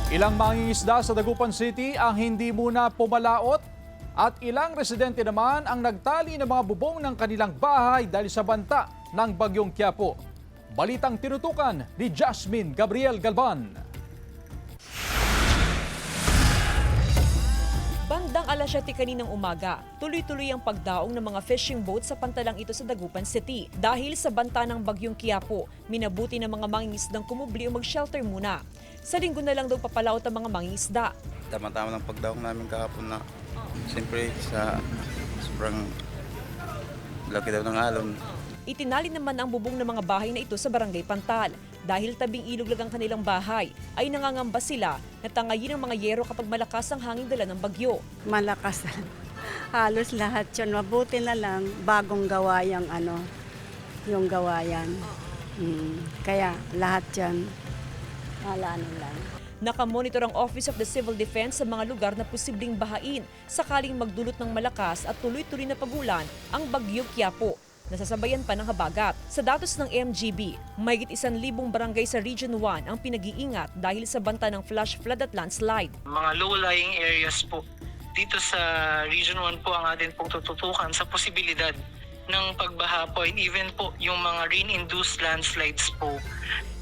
Ilang mangingisda sa Dagupan City ang hindi muna pumalaot at ilang residente naman ang nagtali ng mga bubong ng kanilang bahay dahil sa banta ng bagyong Quiapo. Balitang tinutukan ni Jasmine Gabriel Galban. Bandang alas 7 kaninang umaga, tuloy-tuloy ang pagdaong ng mga fishing boat sa pantalang ito sa Dagupan City. Dahil sa banta ng bagyong Quiapo, minabuti ng mga mangingisdang kumubli o mag-shelter muna. Sa linggo na lang daw papalaot ang mga mangingisda. Tama-tama ng pagdaong namin kahapon na siyempre sa sobrang laki daw ng alon. Itinali naman ang bubong ng mga bahay na ito sa Barangay Pantal. Dahil tabing ilog lang ang kanilang bahay, ay nangangamba sila na tangayin ng mga yero kapag malakas ang hangin dala ng bagyo. Malakas. Halos lahat yun. Mabuti na lang bagong gawa yung gawayan. Kaya lahat yan, wala lang. Nakamonitor ang Office of the Civil Defense sa mga lugar na posibleng bahain sakaling magdulot ng malakas at tuloy-tuloy na pagulan ang bagyo Quiapo. Nasasabayan pa ng habagat. Sa datos ng MGB, mahigit 1,000 barangay sa Region 1 ang pinag-iingat dahil sa banta ng flash flood at landslide. Mga low-lying areas po dito sa Region 1 po ang atin pong tututukan sa posibilidad ng pagbaha po and even po yung mga rain-induced landslides po.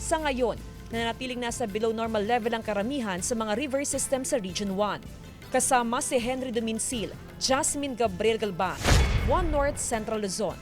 Sa ngayon, nananatiling nasa below normal level ang karamihan sa mga river system sa Region 1. Kasama si Henry Dominsil, Jasmine Gabriel Galban, One North Central Luzon.